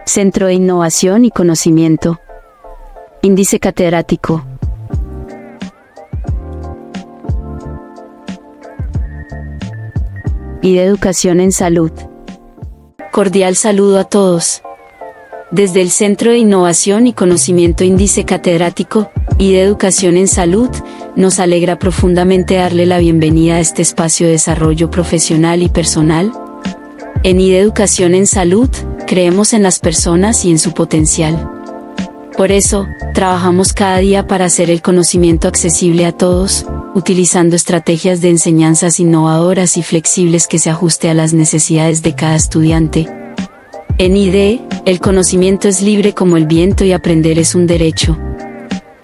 Centro de Innovación y Conocimiento. Índice catedrático. Y de Educación en Salud. Cordial saludo a todos. Desde el Centro de Innovación y Conocimiento Índice Catedrático y de Educación en Salud, nos alegra profundamente darle la bienvenida a este espacio de desarrollo profesional y personal. En IDE Educación en Salud, creemos en las personas y en su potencial. Por eso, trabajamos cada día para hacer el conocimiento accesible a todos, utilizando estrategias de enseñanzas innovadoras y flexibles que se ajuste a las necesidades de cada estudiante. En IDE, el conocimiento es libre como el viento y aprender es un derecho.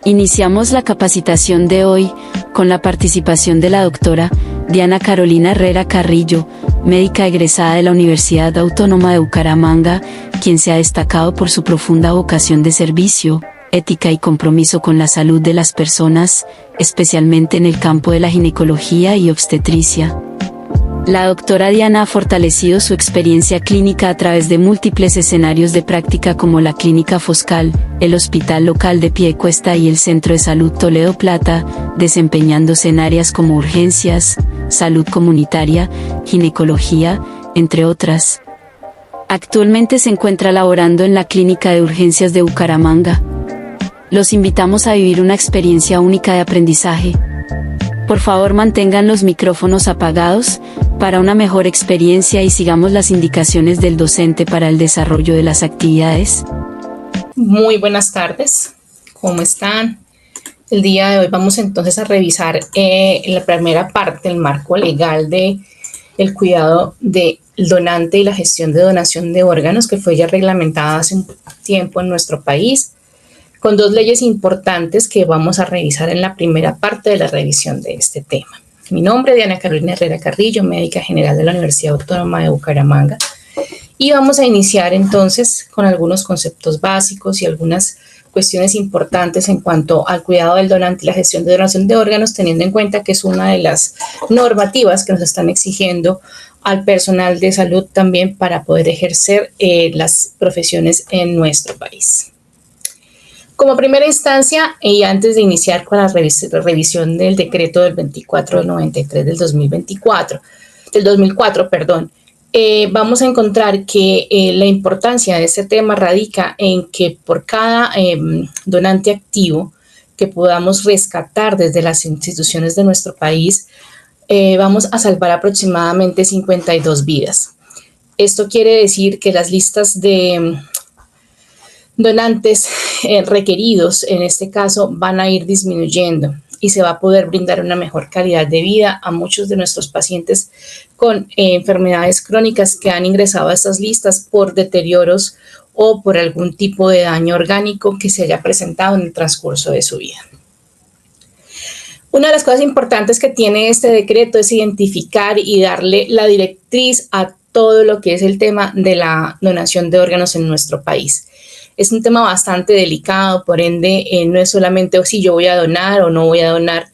Iniciamos la capacitación de hoy, con la participación de la doctora Diana Carolina Herrera Carrillo, médica egresada de la Universidad Autónoma de Bucaramanga, quien se ha destacado por su profunda vocación de servicio, ética y compromiso con la salud de las personas, especialmente en el campo de la ginecología y obstetricia. La doctora Diana ha fortalecido su experiencia clínica a través de múltiples escenarios de práctica como la Clínica Foscal, el Hospital Local de Piedecuesta y el Centro de Salud Toledo Plata, desempeñándose en áreas como urgencias, salud comunitaria, ginecología, entre otras. Actualmente se encuentra laborando en la Clínica de Urgencias de Bucaramanga. Los invitamos a vivir una experiencia única de aprendizaje. Por favor, mantengan los micrófonos apagados para una mejor experiencia y sigamos las indicaciones del docente para el desarrollo de las actividades. Muy buenas tardes, ¿cómo están? El día de hoy vamos entonces a revisar la primera parte, el marco legal de el cuidado del donante y la gestión de donación de órganos, que fue ya reglamentada hace un tiempo en nuestro país, con dos leyes importantes que vamos a revisar en la primera parte de la revisión de este tema. Mi nombre es Diana Carolina Herrera Carrillo, médica general de la Universidad Autónoma de Bucaramanga, y vamos a iniciar entonces con algunos conceptos básicos y algunas cuestiones importantes en cuanto al cuidado del donante y la gestión de donación de órganos, teniendo en cuenta que es una de las normativas que nos están exigiendo al personal de salud también para poder ejercer las profesiones en nuestro país. Como primera instancia, y antes de iniciar con la revisión del decreto del 24 del 93 del 2004, vamos a encontrar que la importancia de este tema radica en que por cada donante activo que podamos rescatar desde las instituciones de nuestro país, vamos a salvar aproximadamente 52 vidas. Esto quiere decir que las listas de donantes requeridos en este caso van a ir disminuyendo y se va a poder brindar una mejor calidad de vida a muchos de nuestros pacientes con enfermedades crónicas que han ingresado a estas listas por deterioros o por algún tipo de daño orgánico que se haya presentado en el transcurso de su vida. Una de las cosas importantes que tiene este decreto es identificar y darle la directriz a todo lo que es el tema de la donación de órganos en nuestro país. Es un tema bastante delicado, por ende, no es solamente si yo voy a donar o no voy a donar,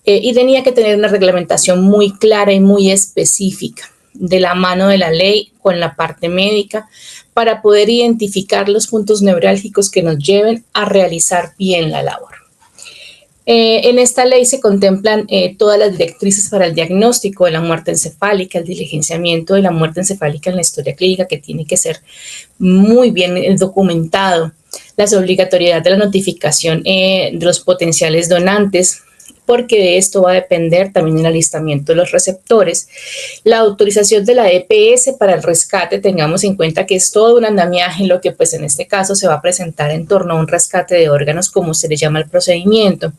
y tenía que tener una reglamentación muy clara y muy específica de la mano de la ley con la parte médica para poder identificar los puntos neurálgicos que nos lleven a realizar bien la labor. En esta ley se contemplan todas las directrices para el diagnóstico de la muerte encefálica, el diligenciamiento de la muerte encefálica en la historia clínica, que tiene que ser muy bien documentado, las obligatoriedades de la notificación de los potenciales donantes, porque de esto va a depender también el alistamiento de los receptores, la autorización de la EPS para el rescate. Tengamos en cuenta que es todo un andamiaje, lo que pues en este caso se va a presentar en torno a un rescate de órganos, como se le llama el procedimiento.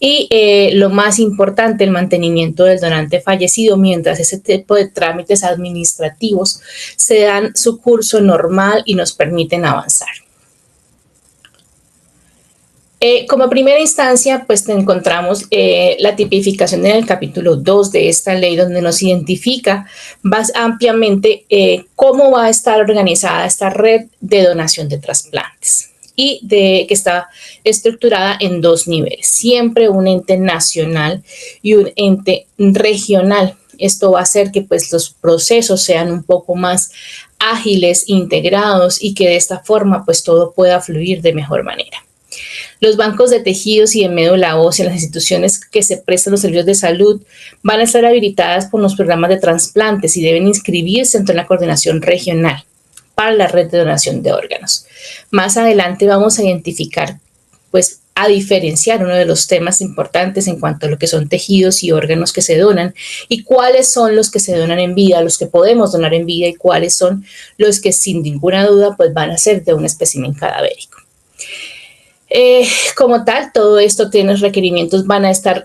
Y lo más importante, el mantenimiento del donante fallecido mientras ese tipo de trámites administrativos se dan su curso normal y nos permiten avanzar. Como primera instancia, pues encontramos la tipificación en el capítulo 2 de esta ley, donde nos identifica más ampliamente cómo va a estar organizada esta red de donación de trasplantes, y que está estructurada en dos niveles, siempre un ente nacional y un ente regional. Esto va a hacer que pues los procesos sean un poco más ágiles, integrados y que de esta forma pues todo pueda fluir de mejor manera. Los bancos de tejidos y de médula ósea en las instituciones que se prestan los servicios de salud van a estar habilitadas por los programas de trasplantes y deben inscribirse en la coordinación regional para la red de donación de órganos. Más adelante vamos a identificar, pues, a diferenciar uno de los temas importantes en cuanto a lo que son tejidos y órganos que se donan y cuáles son los que se donan en vida, los que podemos donar en vida y cuáles son los que sin ninguna duda pues van a ser de un espécimen cadavérico. Como tal, todo esto tiene requerimientos, van a estar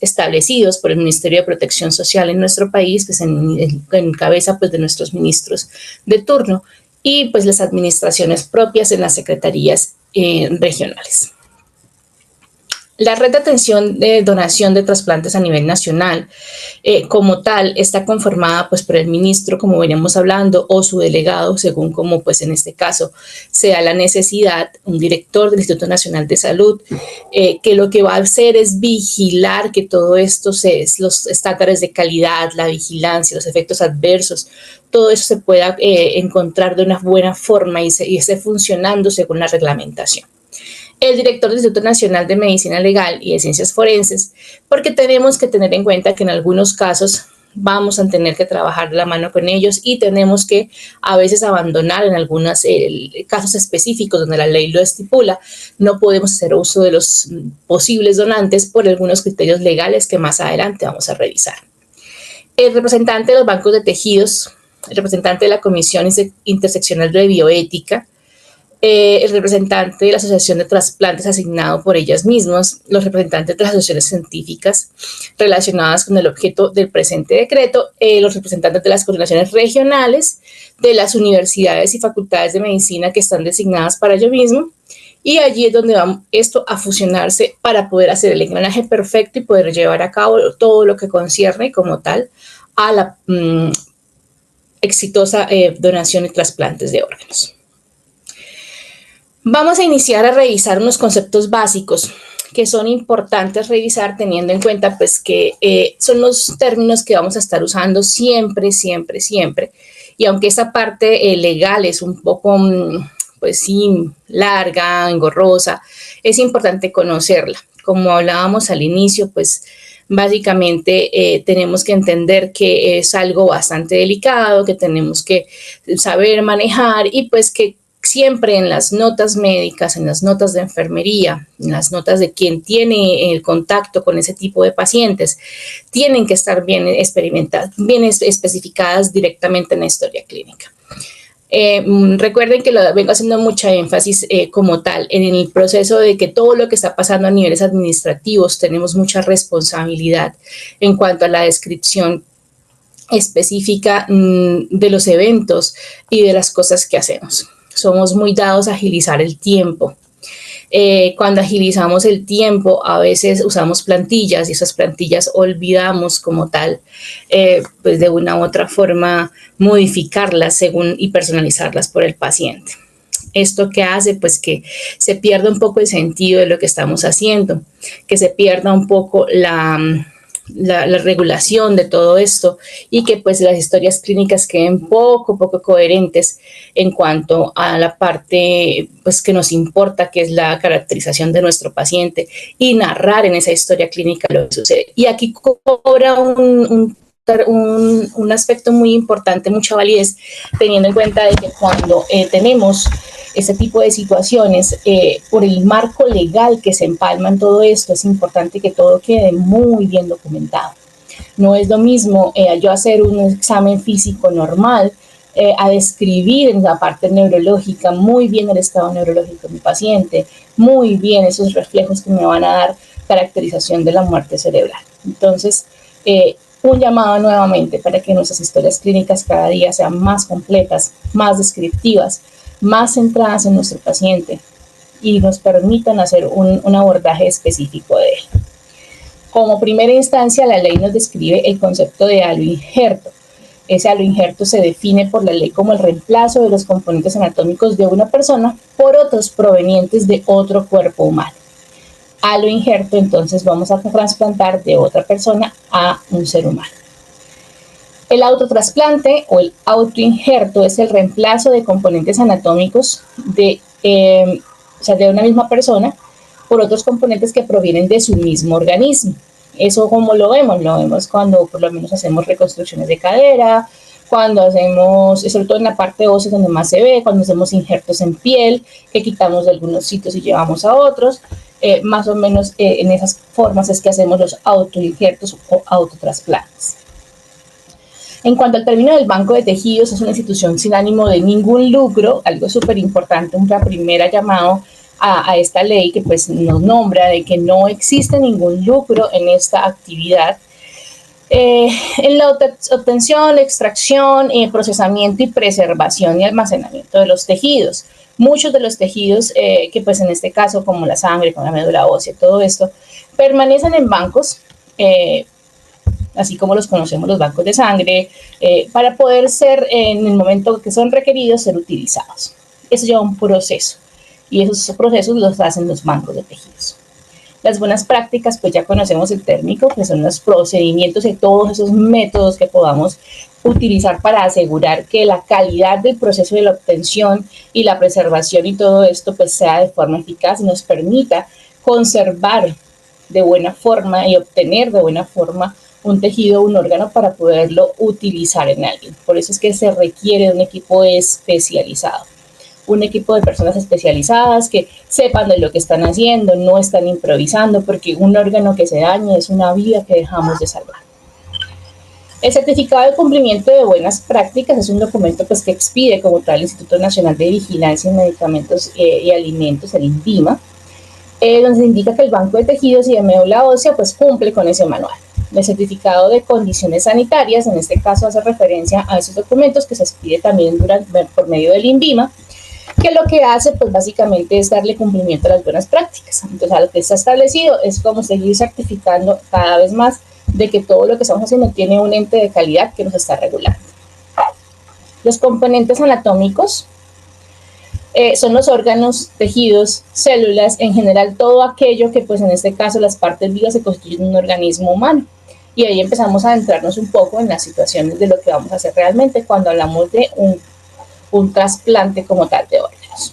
establecidos por el Ministerio de Protección Social en nuestro país, pues en cabeza pues, de nuestros ministros de turno y pues las administraciones propias en las secretarías regionales. La red de atención de donación de trasplantes a nivel nacional, como tal, está conformada pues, por el ministro, como veníamos hablando, o su delegado, según como pues, en este caso sea la necesidad, un director del Instituto Nacional de Salud, que lo que va a hacer es vigilar que todo esto, los estándares de calidad, la vigilancia, los efectos adversos, todo eso se pueda encontrar de una buena forma y esté funcionando según la reglamentación. El director del Instituto Nacional de Medicina Legal y de Ciencias Forenses, porque tenemos que tener en cuenta que en algunos casos vamos a tener que trabajar de la mano con ellos y tenemos que a veces abandonar en algunos casos específicos donde la ley lo estipula. No podemos hacer uso de los posibles donantes por algunos criterios legales que más adelante vamos a revisar. El representante de los bancos de tejidos, el representante de la Comisión Interseccional de Bioética, el representante de la Asociación de Trasplantes asignado por ellas mismas, los representantes de las asociaciones científicas relacionadas con el objeto del presente decreto, los representantes de las coordinaciones regionales, de las universidades y facultades de medicina que están designadas para ello mismo, y allí es donde va esto a fusionarse para poder hacer el engranaje perfecto y poder llevar a cabo todo lo que concierne como tal a la exitosa donación y trasplantes de órganos. Vamos a iniciar a revisar unos conceptos básicos que son importantes revisar teniendo en cuenta pues que son los términos que vamos a estar usando siempre, siempre, siempre. Y aunque esa parte legal es un poco, pues sí, larga, engorrosa, es importante conocerla. Como hablábamos al inicio, pues básicamente tenemos que entender que es algo bastante delicado, que tenemos que saber manejar y pues que siempre en las notas médicas, en las notas de enfermería, en las notas de quien tiene el contacto con ese tipo de pacientes, tienen que estar bien experimentadas, bien especificadas directamente en la historia clínica. Recuerden que lo vengo haciendo mucha énfasis como tal en el proceso de que todo lo que está pasando a niveles administrativos tenemos mucha responsabilidad en cuanto a la descripción específica de los eventos y de las cosas que hacemos. Somos muy dados a agilizar el tiempo. Cuando agilizamos el tiempo, a veces usamos plantillas y esas plantillas olvidamos como tal, pues de una u otra forma modificarlas según y personalizarlas por el paciente. ¿Esto qué hace? Pues que se pierda un poco el sentido de lo que estamos haciendo, que se pierda un poco la regulación de todo esto y que pues las historias clínicas queden poco coherentes en cuanto a la parte pues que nos importa, que es la caracterización de nuestro paciente y narrar en esa historia clínica lo que sucede. Y aquí cobra un aspecto muy importante, mucha validez, teniendo en cuenta de que cuando tenemos ese tipo de situaciones, por el marco legal que se empalma en todo esto, es importante que todo quede muy bien documentado. No es lo mismo yo hacer un examen físico normal a describir en la parte neurológica muy bien el estado neurológico de mi paciente, muy bien esos reflejos que me van a dar caracterización de la muerte cerebral. Entonces, un llamado nuevamente para que nuestras historias clínicas cada día sean más completas, más descriptivas, más centradas en nuestro paciente y nos permitan hacer un abordaje específico de él. Como primera instancia, la ley nos describe el concepto de aloinjerto. Ese aloinjerto se define por la ley como el reemplazo de los componentes anatómicos de una persona por otros provenientes de otro cuerpo humano. Aloinjerto, entonces vamos a trasplantar de otra persona a un ser humano. El autotrasplante o el autoinjerto es el reemplazo de componentes anatómicos de una misma persona por otros componentes que provienen de su mismo organismo. Eso, ¿cómo lo vemos? Lo vemos cuando por lo menos hacemos reconstrucciones de cadera, cuando hacemos, sobre todo en la parte ósea donde más se ve, cuando hacemos injertos en piel, que quitamos de algunos sitios y llevamos a otros. Más o menos en esas formas es que hacemos los autoinjertos o autotrasplantes. En cuanto al término del Banco de Tejidos, es una institución sin ánimo de ningún lucro, algo súper importante, una primera llamado a esta ley que pues nos nombra de que no existe ningún lucro en esta actividad. En la obtención, extracción, procesamiento y preservación y almacenamiento de los tejidos. Muchos de los tejidos que pues en este caso como la sangre, como la médula ósea, todo esto, permanecen en bancos, así como los conocemos los bancos de sangre, para poder ser en el momento que son requeridos ser utilizados. Eso lleva un proceso y esos procesos los hacen los bancos de tejidos. Las buenas prácticas, pues ya conocemos el térmico, que son los procedimientos y todos esos métodos que podamos utilizar para asegurar que la calidad del proceso de la obtención y la preservación y todo esto pues sea de forma eficaz y nos permita conservar de buena forma y obtener de buena forma un tejido, un órgano para poderlo utilizar en alguien. Por eso es que se requiere de un equipo especializado. Un equipo de personas especializadas que sepan de lo que están haciendo, no están improvisando, porque un órgano que se dañe es una vida que dejamos de salvar. El certificado de cumplimiento de buenas prácticas es un documento pues, que expide como tal el Instituto Nacional de Vigilancia en Medicamentos y Alimentos, el INVIMA, donde se indica que el Banco de Tejidos y de Médula Ósea pues, cumple con ese manual. El certificado de condiciones sanitarias, en este caso hace referencia a esos documentos que se expide también por medio del INVIMA, que lo que hace pues básicamente es darle cumplimiento a las buenas prácticas. Entonces a lo que está establecido es como seguir certificando cada vez más de que todo lo que estamos haciendo tiene un ente de calidad que nos está regulando. Los componentes anatómicos son los órganos, tejidos, células, en general todo aquello que pues en este caso las partes vivas se constituyen en un organismo humano. Y ahí empezamos a adentrarnos un poco en las situaciones de lo que vamos a hacer realmente cuando hablamos de un trasplante como tal de órganos.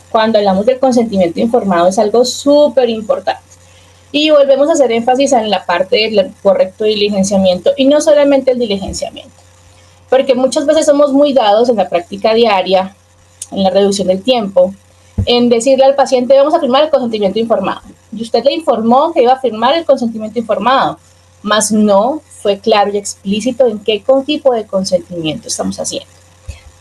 Cuando hablamos del consentimiento informado es algo súper importante. Y volvemos a hacer énfasis en la parte del correcto diligenciamiento y no solamente el diligenciamiento, porque muchas veces somos muy dados en la práctica diaria, en la reducción del tiempo, en decirle al paciente vamos a firmar el consentimiento informado. Y usted le informó que iba a firmar el consentimiento informado, mas no fue claro y explícito en qué tipo de consentimiento estamos haciendo.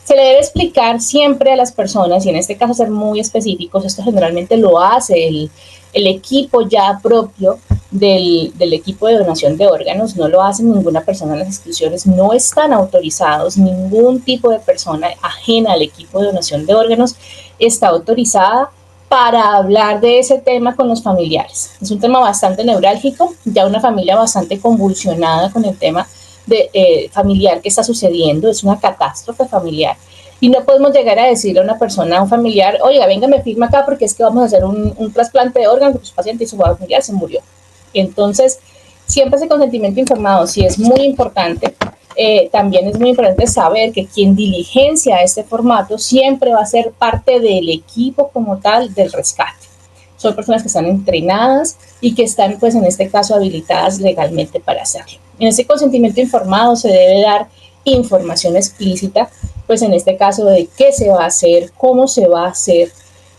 Se le debe explicar siempre a las personas, y en este caso ser muy específicos, esto generalmente lo hace el equipo ya propio del equipo de donación de órganos, no lo hace ninguna persona en las instituciones, no están autorizados, ningún tipo de persona ajena al equipo de donación de órganos está autorizada para hablar de ese tema con los familiares. Es un tema bastante neurálgico, ya una familia bastante convulsionada con el tema familiar que está sucediendo, es una catástrofe familiar y no podemos llegar a decirle a una persona, a un familiar, oiga, venga, me firma acá porque es que vamos a hacer un trasplante de órganos, pues su paciente y su familiar se murió. Entonces, siempre ese consentimiento informado sí es muy importante. También es muy importante saber que quien diligencia este formato siempre va a ser parte del equipo como tal del rescate. Son personas que están entrenadas y que están, pues en este caso, habilitadas legalmente para hacerlo. En ese consentimiento informado se debe dar información explícita, pues en este caso de qué se va a hacer, cómo se va a hacer,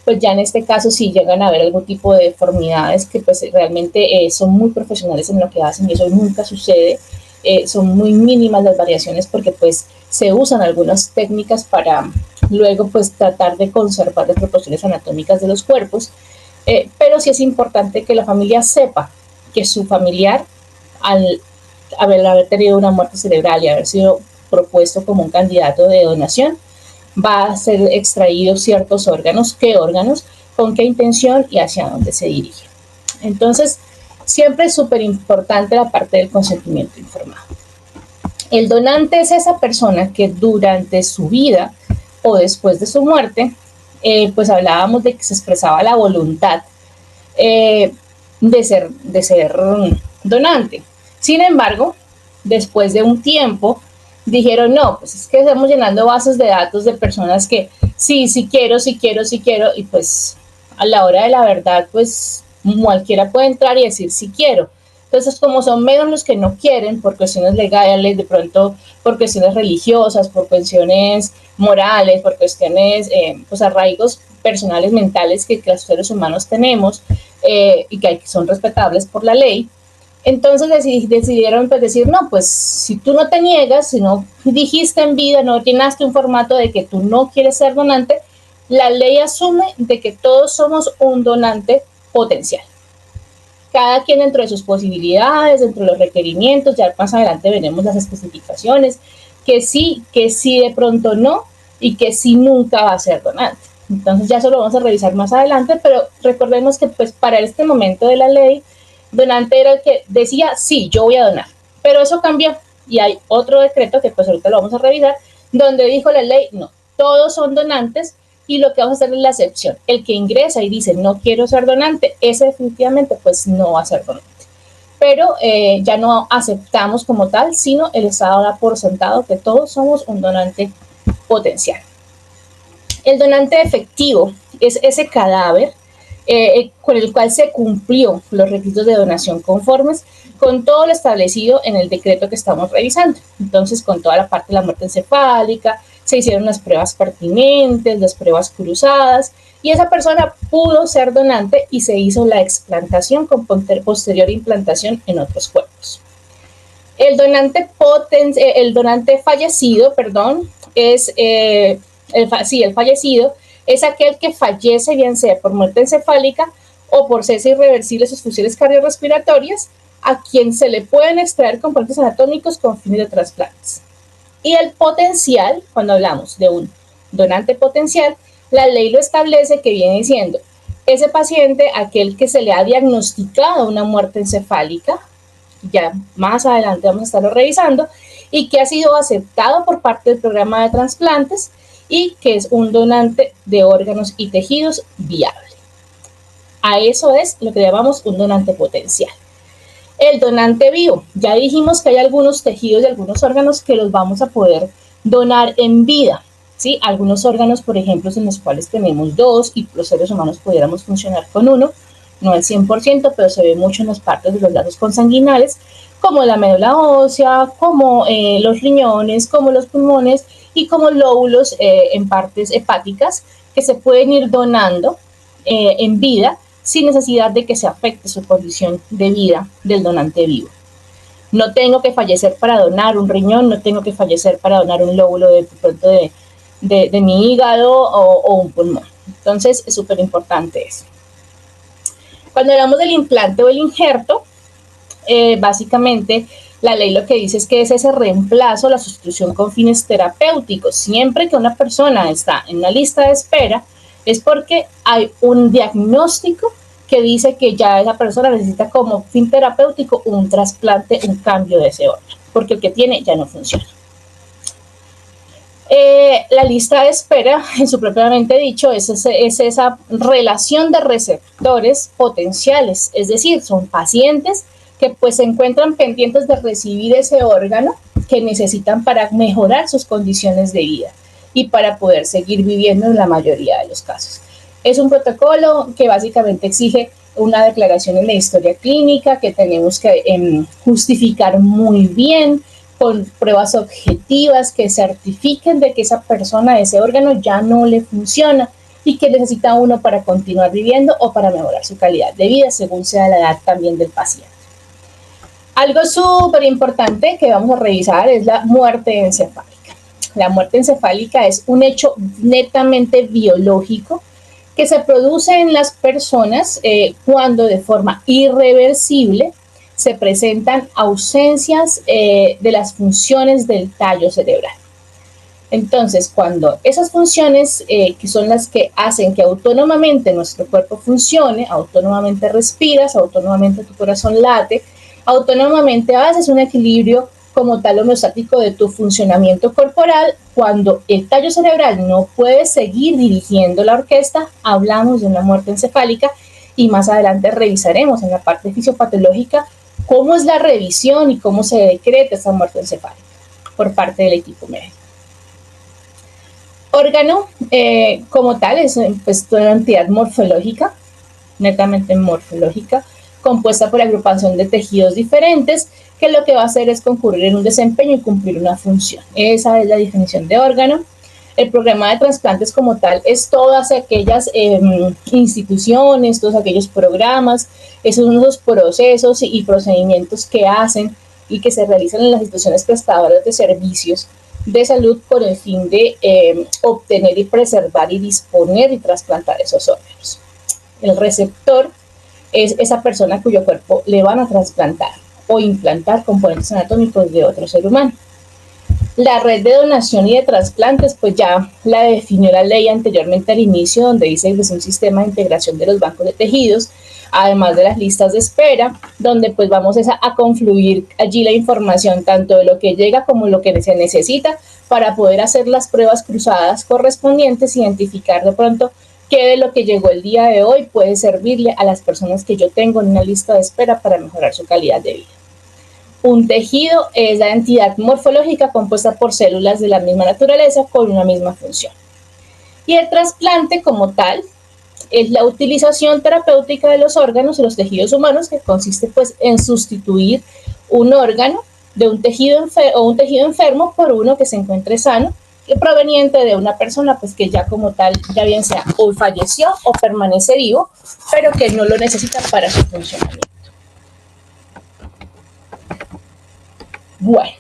pues ya en este caso si llegan a haber algún tipo de deformidades que pues realmente son muy profesionales en lo que hacen y eso nunca sucede, son muy mínimas las variaciones porque pues se usan algunas técnicas para luego pues tratar de conservar las proporciones anatómicas de los cuerpos, pero sí es importante que la familia sepa que su familiar al haber tenido una muerte cerebral y haber sido propuesto como un candidato de donación, va a ser extraído ciertos órganos, qué órganos, con qué intención y hacia dónde se dirige. Entonces, siempre es súper importante la parte del consentimiento informado. El donante es esa persona que durante su vida o después de su muerte, pues hablábamos de que se expresaba la voluntad de ser donante. Sin embargo, después de un tiempo dijeron, no, pues es que estamos llenando bases de datos de personas que sí quiero, y pues a la hora de la verdad, pues cualquiera puede entrar y decir sí quiero. Entonces, como son menos los que no quieren por cuestiones legales, de pronto por cuestiones religiosas, por cuestiones morales, por cuestiones, pues arraigos personales, mentales que los seres humanos tenemos y que son respetables por la ley, entonces decidieron pues decir, no, pues si tú no te niegas, si no dijiste en vida, no llenaste un formato de que tú no quieres ser donante, la ley asume de que todos somos un donante potencial. Cada quien dentro de sus posibilidades, dentro de los requerimientos, ya más adelante veremos las especificaciones, que sí de pronto no, y que sí nunca va a ser donante. Entonces ya eso lo vamos a revisar más adelante, pero recordemos que pues para este momento de la ley, donante era el que decía, sí, yo voy a donar, pero eso cambió y hay otro decreto que pues ahorita lo vamos a revisar, donde dijo la ley, no, todos son donantes y lo que vamos a hacer es la excepción. El que ingresa y dice, no quiero ser donante, ese definitivamente pues no va a ser donante. Pero ya no aceptamos como tal, sino el Estado da por sentado que todos somos un donante potencial. El donante efectivo es ese cadáver con el cual se cumplió los requisitos de donación conformes con todo lo establecido en el decreto que estamos revisando. Entonces, con toda la parte de la muerte encefálica, se hicieron las pruebas pertinentes, las pruebas cruzadas, y esa persona pudo ser donante y se hizo la explantación con posterior implantación en otros cuerpos. El donante fallecido, es el fallecido es aquel que fallece, bien sea por muerte encefálica o por cese irreversible de sus funciones cardiorrespiratorias, a quien se le pueden extraer componentes anatómicos con fines de trasplantes. Y el potencial, cuando hablamos de un donante potencial, la ley lo establece, que viene siendo ese paciente, aquel que se le ha diagnosticado una muerte encefálica, ya más adelante vamos a estarlo revisando, y que ha sido aceptado por parte del programa de trasplantes y que es un donante de órganos y tejidos viable. A eso es lo que llamamos un donante potencial. El donante vivo, ya dijimos que hay algunos tejidos y algunos órganos que los vamos a poder donar en vida, ¿sí? Algunos órganos, por ejemplo, en los cuales tenemos dos y los seres humanos pudiéramos funcionar con uno, no al 100%, pero se ve mucho en las partes de los vasos consanguinales, como la médula ósea, como los riñones, como los pulmones y como lóbulos en partes hepáticas que se pueden ir donando en vida sin necesidad de que se afecte su condición de vida del donante vivo. No tengo que fallecer para donar un riñón, no tengo que fallecer para donar un lóbulo de mi hígado o un pulmón. Entonces es súper importante eso. Cuando hablamos del implante o el injerto, básicamente la ley lo que dice es que es ese reemplazo, la sustitución con fines terapéuticos. Siempre que una persona está en la lista de espera es porque hay un diagnóstico que dice que ya esa persona necesita como fin terapéutico un trasplante, un cambio de ese órgano, porque el que tiene ya no funciona. La lista de espera, en su propiamente dicho, es esa relación de receptores potenciales, es decir, son pacientes que pues se encuentran pendientes de recibir ese órgano que necesitan para mejorar sus condiciones de vida y para poder seguir viviendo en la mayoría de los casos. Es un protocolo que básicamente exige una declaración en la historia clínica que tenemos que justificar muy bien, con pruebas objetivas que certifiquen de que esa persona, ese órgano ya no le funciona y que necesita uno para continuar viviendo o para mejorar su calidad de vida, según sea la edad también del paciente. Algo súper importante que vamos a revisar es la muerte encefálica. La muerte encefálica es un hecho netamente biológico que se produce en las personas cuando de forma irreversible se presentan ausencias de las funciones del tallo cerebral. Entonces, cuando esas funciones, que son las que hacen que autónomamente nuestro cuerpo funcione, autónomamente respiras, autónomamente tu corazón late, autónomamente haces un equilibrio como tal homeostático de tu funcionamiento corporal, cuando el tallo cerebral no puede seguir dirigiendo la orquesta, hablamos de una muerte encefálica y más adelante revisaremos en la parte fisiopatológica cómo es la revisión y cómo se decreta esa muerte encefálica. por parte del equipo médico. Órgano, como tal, es pues, una entidad morfológica, netamente morfológica, compuesta por agrupación de tejidos diferentes, que lo que va a hacer es concurrir en un desempeño y cumplir una función. Esa es la definición de órgano. El programa de trasplantes como tal es todas aquellas instituciones, todos aquellos programas, esos son los procesos y procedimientos que hacen y que se realizan en las instituciones prestadoras de servicios de salud con el fin de obtener y preservar y disponer y trasplantar esos órganos. El receptor es esa persona cuyo cuerpo le van a trasplantar o implantar componentes anatómicos de otro ser humano. La red de donación y de trasplantes, pues ya la definió la ley anteriormente al inicio, donde dice que es un sistema de integración de los bancos de tejidos, además de las listas de espera, donde pues vamos a confluir allí la información tanto de lo que llega como lo que se necesita para poder hacer las pruebas cruzadas correspondientes, identificar de pronto qué de lo que llegó el día de hoy puede servirle a las personas que yo tengo en una lista de espera para mejorar su calidad de vida. Un tejido es la entidad morfológica compuesta por células de la misma naturaleza con una misma función. Y el trasplante como tal es la utilización terapéutica de los órganos y los tejidos humanos, que consiste pues en sustituir un órgano de un tejido enfermo por uno que se encuentre sano, proveniente de una persona pues que ya como tal, ya bien sea o falleció o permanece vivo, pero que no lo necesita para su funcionamiento. Bueno,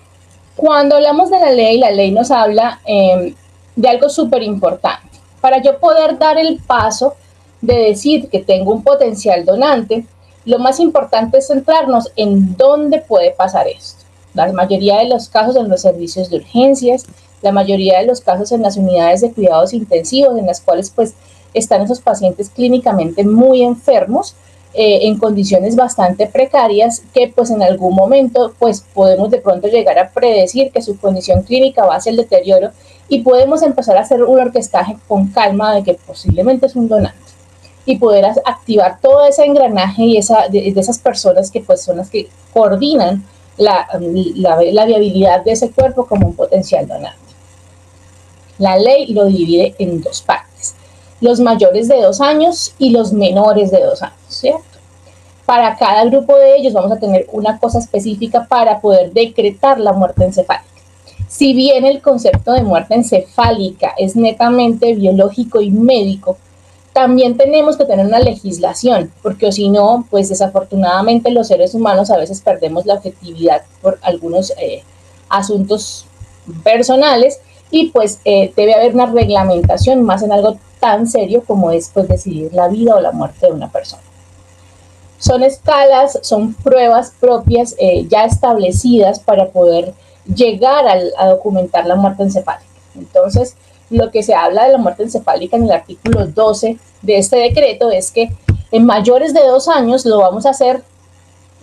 cuando hablamos de la ley nos habla de algo súper importante. Para yo poder dar el paso de decir que tengo un potencial donante, lo más importante es centrarnos en dónde puede pasar esto. La mayoría de los casos en los servicios de urgencias, la mayoría de los casos en las unidades de cuidados intensivos, en las cuales pues están esos pacientes clínicamente muy enfermos, en condiciones bastante precarias, que pues en algún momento pues podemos de pronto llegar a predecir que su condición clínica va hacia el deterioro y podemos empezar a hacer un orquestaje con calma de que posiblemente es un donante y poder activar todo ese engranaje y de esas personas que pues son las que coordinan la viabilidad de ese cuerpo como un potencial donante. La ley lo divide en dos partes: los mayores de 2 años y los menores de 2 años, ¿cierto? Para cada grupo de ellos vamos a tener una cosa específica para poder decretar la muerte encefálica. Si bien el concepto de muerte encefálica es netamente biológico y médico, también tenemos que tener una legislación, porque si no, pues desafortunadamente los seres humanos a veces perdemos la objetividad por algunos asuntos personales y pues debe haber una reglamentación más en algo tan serio como es pues decidir la vida o la muerte de una persona. Son escalas, son pruebas propias ya establecidas para poder llegar a documentar la muerte encefálica. Entonces, lo que se habla de la muerte encefálica en el artículo 12 de este decreto es que en mayores de 2 años lo vamos a hacer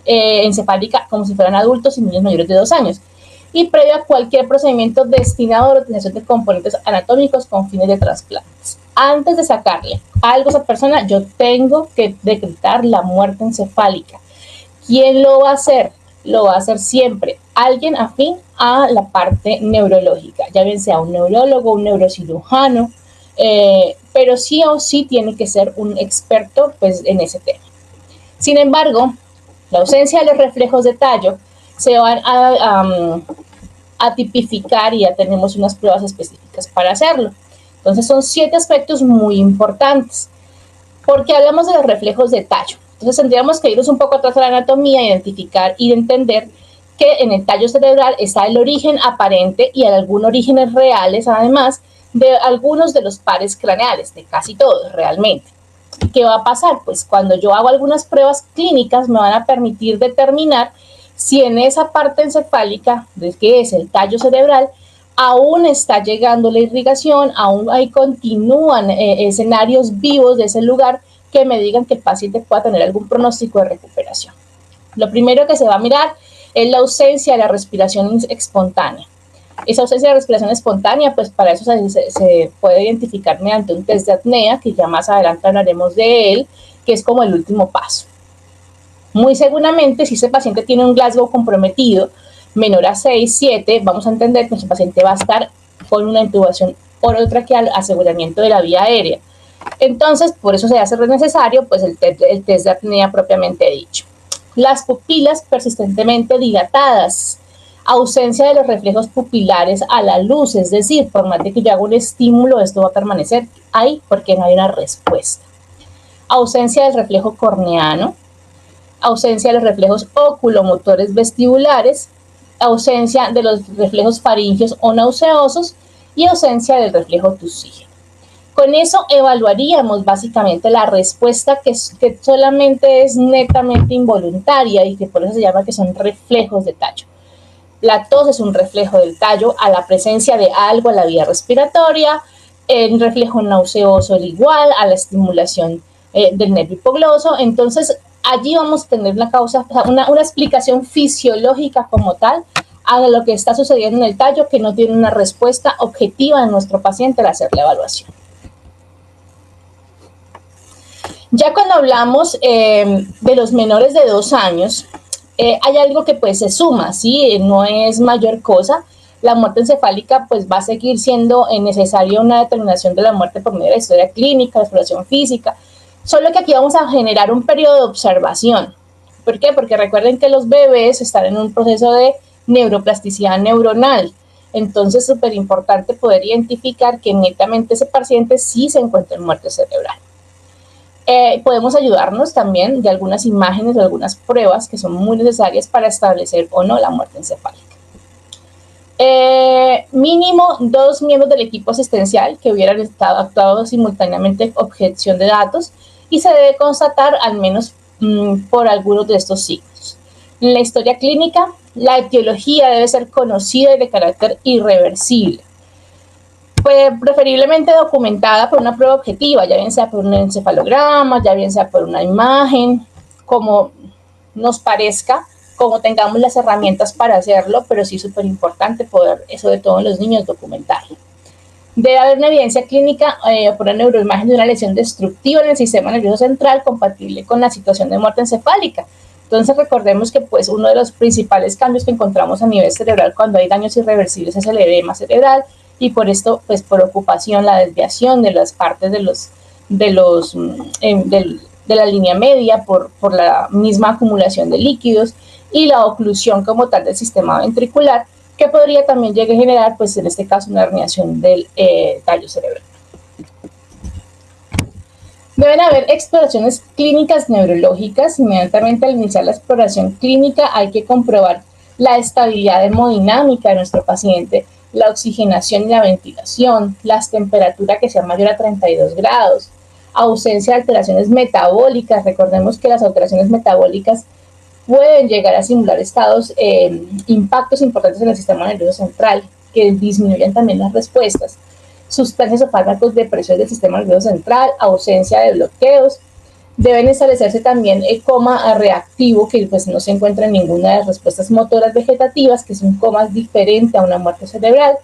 encefálica como si fueran adultos y niños mayores de 2 años. Y previo a cualquier procedimiento destinado a la utilización de componentes anatómicos con fines de trasplantes. Antes de sacarle algo a esa persona, yo tengo que decretar la muerte encefálica. ¿Quién lo va a hacer? Lo va a hacer siempre alguien afín a la parte neurológica, ya bien sea un neurólogo, un neurocirujano, pero sí o sí tiene que ser un experto pues, en ese tema. Sin embargo, la ausencia de los reflejos de tallo se van a tipificar y ya tenemos unas pruebas específicas para hacerlo. Entonces son 7 aspectos muy importantes. ¿Por qué hablamos de los reflejos de tallo? Entonces tendríamos que irnos un poco atrás a la anatomía, identificar y entender que en el tallo cerebral está el origen aparente y algunos orígenes reales, además de algunos de los pares craneales, de casi todos realmente. ¿Qué va a pasar? Pues cuando yo hago algunas pruebas clínicas me van a permitir determinar si en esa parte encefálica, que es el tallo cerebral, aún está llegando la irrigación, aún ahí continúan escenarios vivos de ese lugar que me digan que el paciente pueda tener algún pronóstico de recuperación. Lo primero que se va a mirar es la ausencia de la respiración espontánea. Esa ausencia de respiración espontánea, pues para eso se puede identificar mediante un test de apnea, que ya más adelante hablaremos de él, que es como el último paso. Muy seguramente, si ese paciente tiene un Glasgow comprometido, menor a 6, 7, vamos a entender que nuestro paciente va a estar con una intubación orotraqueal, aseguramiento de la vía aérea. Entonces, por eso se hace necesario pues, el test de apnea propiamente dicho. Las pupilas persistentemente dilatadas, ausencia de los reflejos pupilares a la luz, es decir, por más de que yo haga un estímulo, esto va a permanecer ahí porque no hay una respuesta. Ausencia del reflejo corneano, ausencia de los reflejos oculomotores vestibulares, ausencia de los reflejos faríngeos o nauseosos y ausencia del reflejo tusígeno. Con eso evaluaríamos básicamente la respuesta que solamente es netamente involuntaria y que por eso se llama que son reflejos de tallo. La tos es un reflejo del tallo a la presencia de algo en la vía respiratoria, el reflejo nauseoso el igual a la estimulación del nervio hipogloso. Entonces allí vamos a tener una causa, una explicación fisiológica como tal a lo que está sucediendo en el tallo que no tiene una respuesta objetiva en nuestro paciente al hacer la evaluación. Ya cuando hablamos de los menores de 2 años, hay algo que pues se suma, ¿sí? No es mayor cosa. La muerte encefálica pues va a seguir siendo necesaria una determinación de la muerte por medio de la historia clínica, la exploración física, solo que aquí vamos a generar un periodo de observación. ¿Por qué? Porque recuerden que los bebés están en un proceso de neuroplasticidad neuronal. Entonces es súper importante poder identificar que netamente ese paciente sí se encuentra en muerte cerebral. Podemos ayudarnos también de algunas imágenes o algunas pruebas que son muy necesarias para establecer o no la muerte encefálica. Mínimo 2 miembros del equipo asistencial que hubieran actuado simultáneamente objeción de datos y se debe constatar al menos por algunos de estos signos. En la historia clínica, la etiología debe ser conocida y de carácter irreversible. Pues preferiblemente documentada por una prueba objetiva, ya bien sea por un encefalograma, ya bien sea por una imagen, como nos parezca, como tengamos las herramientas para hacerlo, pero sí es súper importante poder, sobre todo en los niños, documentarlo. Debe haber una evidencia clínica por una neuroimagen de una lesión destructiva en el sistema nervioso central compatible con la situación de muerte encefálica. Entonces recordemos que pues, uno de los principales cambios que encontramos a nivel cerebral cuando hay daños irreversibles es el edema cerebral, y por esto, pues por ocupación, la desviación de las partes de la línea media por la misma acumulación de líquidos y la oclusión como tal del sistema ventricular, que podría también llegar a generar, pues en este caso, una herniación del tallo cerebral. Deben haber exploraciones clínicas neurológicas. Inmediatamente al iniciar la exploración clínica hay que comprobar la estabilidad hemodinámica de nuestro paciente, la oxigenación y la ventilación, las temperaturas que sean mayor a 32 grados, ausencia de alteraciones metabólicas. Recordemos que las alteraciones metabólicas pueden llegar a simular impactos importantes en el sistema nervioso central, que disminuyen también las respuestas. Sustancias o fármacos depresores del sistema nervioso central, ausencia de bloqueos. Deben establecerse también el coma reactivo, que pues no se encuentra en ninguna de las respuestas motoras vegetativas, que es un coma diferente a una muerte cerebral,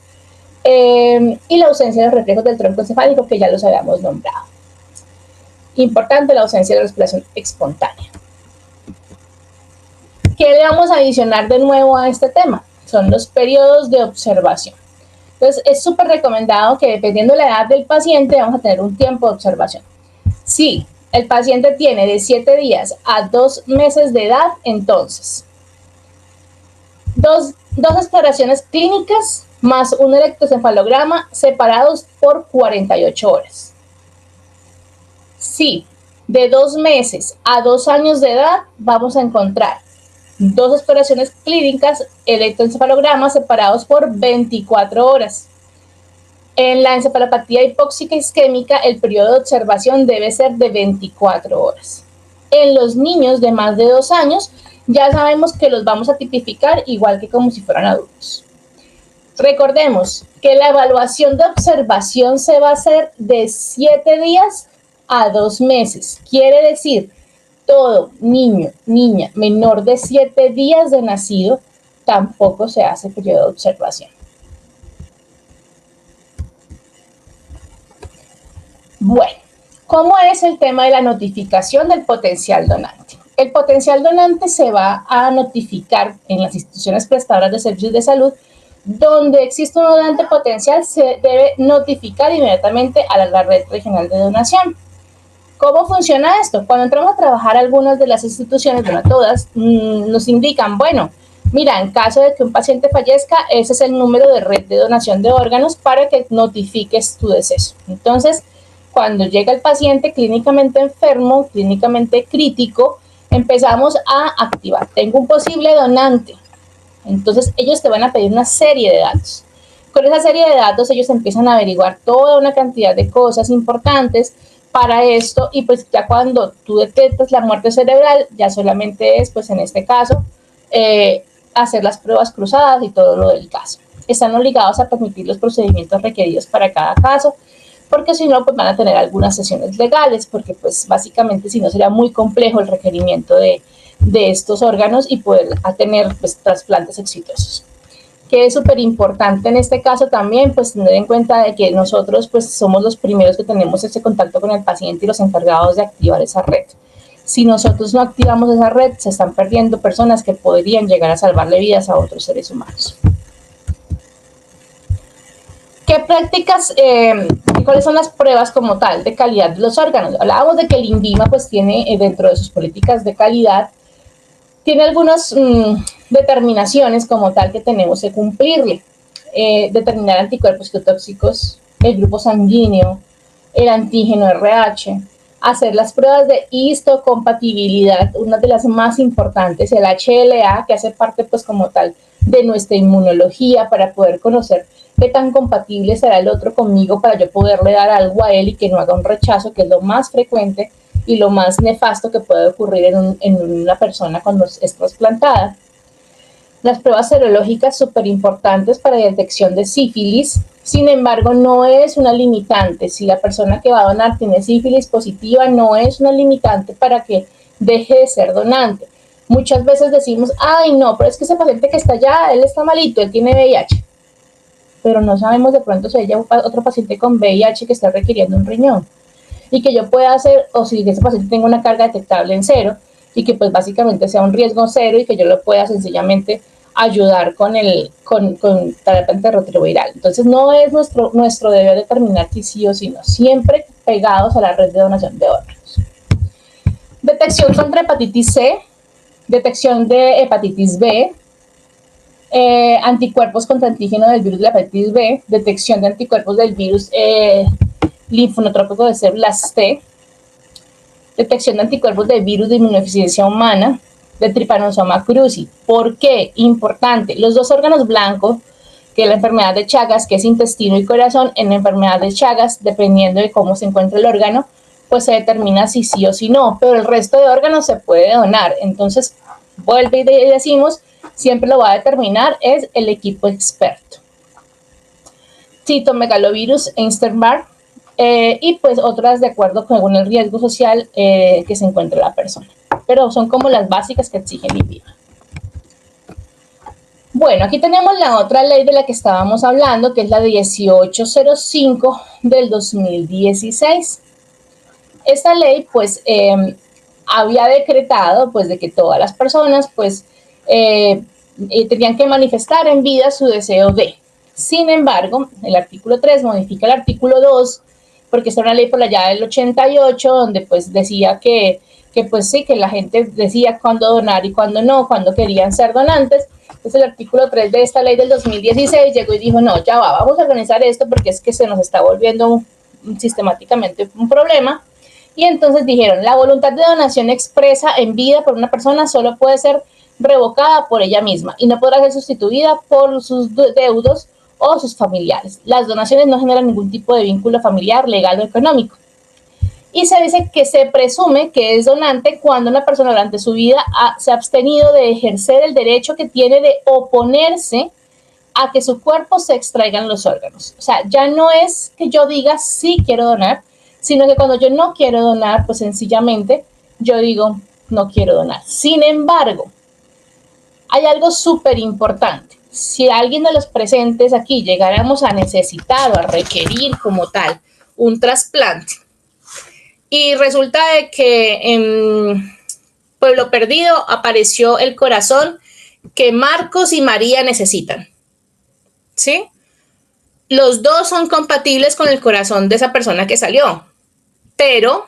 y la ausencia de los reflejos del tronco encefálico, que ya los habíamos nombrado. Importante la ausencia de respiración espontánea. ¿Qué le vamos a adicionar de nuevo a este tema? Son los periodos de observación. Entonces, es súper recomendado que dependiendo de la edad del paciente, vamos a tener un tiempo de observación. Sí. El paciente tiene de 7 días a 2 meses de edad, entonces, dos exploraciones clínicas más un electroencefalograma separados por 48 horas. Sí, de 2 meses a 2 años de edad vamos a encontrar 2 exploraciones clínicas, electroencefalogramas separados por 24 horas. En la encefalopatía hipóxica isquémica, el periodo de observación debe ser de 24 horas. En los niños de más de 2 años, ya sabemos que los vamos a tipificar igual que como si fueran adultos. Recordemos que la evaluación de observación se va a hacer de 7 días a 2 meses. Quiere decir, todo niño, niña menor de 7 días de nacido, tampoco se hace periodo de observación. Bueno, ¿cómo es el tema de la notificación del potencial donante? El potencial donante se va a notificar en las instituciones prestadoras de servicios de salud. Donde existe un donante potencial, se debe notificar inmediatamente a la red regional de donación. ¿Cómo funciona esto? Cuando entramos a trabajar, algunas de las instituciones, bueno, todas, nos indican, bueno, mira, en caso de que un paciente fallezca, ese es el número de red de donación de órganos para que notifiques tu deceso. Entonces, cuando llega el paciente clínicamente enfermo, clínicamente crítico, empezamos a activar. Tengo un posible donante. Entonces, ellos te van a pedir una serie de datos. Con esa serie de datos, ellos empiezan a averiguar toda una cantidad de cosas importantes para esto, y pues ya cuando tú detectas la muerte cerebral, ya solamente es, pues en este caso, hacer las pruebas cruzadas y todo lo del caso. Están obligados a permitir los procedimientos requeridos para cada caso, porque si no, pues van a tener algunas sesiones legales, porque pues básicamente si no sería muy complejo el requerimiento de estos órganos y poder tener pues trasplantes exitosos. Que es súper importante en este caso también, pues tener en cuenta de que nosotros pues somos los primeros que tenemos ese contacto con el paciente y los encargados de activar esa red. Si nosotros no activamos esa red, se están perdiendo personas que podrían llegar a salvarle vidas a otros seres humanos. ¿Qué prácticas y cuáles son las pruebas como tal de calidad de los órganos? Hablábamos de que el INVIMA pues tiene dentro de sus políticas de calidad, tiene algunas determinaciones como tal que tenemos que cumplirle. Determinar anticuerpos citotóxicos, el grupo sanguíneo, el antígeno RH, hacer las pruebas de histocompatibilidad, una de las más importantes, el HLA, que hace parte pues como tal de nuestra inmunología para poder conocer qué tan compatible será el otro conmigo para yo poderle dar algo a él y que no haga un rechazo, que es lo más frecuente y lo más nefasto que puede ocurrir en una persona cuando es trasplantada. Las pruebas serológicas súper importantes para detección de sífilis, sin embargo, no es una limitante. Si la persona que va a donar tiene sífilis positiva, no es una limitante para que deje de ser donante. Muchas veces decimos, ay no, pero es que ese paciente que está allá, él está malito, él tiene VIH. Pero no sabemos de pronto si hay otro paciente con VIH que está requiriendo un riñón. Y que yo pueda hacer, o si ese paciente tenga una carga detectable en 0, y que pues básicamente sea un riesgo 0 y que yo lo pueda sencillamente ayudar con terapia antirretroviral. Entonces no es nuestro deber determinar si sí o si no, siempre pegados a la red de donación de órganos. Detección contra hepatitis C, detección de hepatitis B, anticuerpos contra antígeno del virus de la hepatitis B, detección de anticuerpos del virus linfonotrópico de células T, detección de anticuerpos del virus de inmunodeficiencia humana, de Trypanosoma cruzi. ¿Por qué? Importante. Los dos órganos blancos, que es la enfermedad de Chagas, que es intestino y corazón, en la enfermedad de Chagas, dependiendo de cómo se encuentra el órgano, pues se determina si sí o si no, pero el resto de órganos se puede donar. Entonces, vuelve y decimos, siempre lo va a determinar es el equipo experto. Citomegalovirus, Epstein-Barr, y pues otras de acuerdo con el riesgo social que se encuentra la persona. Pero son como las básicas que exigen INVIMA. Bueno, aquí tenemos la otra ley de la que estábamos hablando, que es la 1805 del 2016. Esta ley, pues, había decretado, pues, de que todas las personas, pues, tenían que manifestar en vida su deseo de. Sin embargo, el artículo 3 modifica el artículo 2, porque es una ley por allá del 88, donde, pues, decía que pues sí, que la gente decía cuándo donar y cuándo no, cuándo querían ser donantes. Entonces el artículo 3 de esta ley del 2016 llegó y dijo, no, ya va, vamos a organizar esto porque es que se nos está volviendo sistemáticamente un problema. Y entonces dijeron, la voluntad de donación expresa en vida por una persona solo puede ser revocada por ella misma y no podrá ser sustituida por sus deudos o sus familiares. Las donaciones no generan ningún tipo de vínculo familiar, legal o económico. Y se dice que se presume que es donante cuando una persona durante su vida se ha abstenido de ejercer el derecho que tiene de oponerse a que su cuerpo se extraigan los órganos. O sea, ya no es que yo diga sí quiero donar, sino que cuando yo no quiero donar, pues sencillamente yo digo no quiero donar. Sin embargo, hay algo súper importante. Si alguien de los presentes aquí llegáramos a necesitar o a requerir como tal un trasplante, y resulta de que pueblo perdido, apareció el corazón que Marcos y María necesitan. ¿Sí? Los dos son compatibles con el corazón de esa persona que salió, pero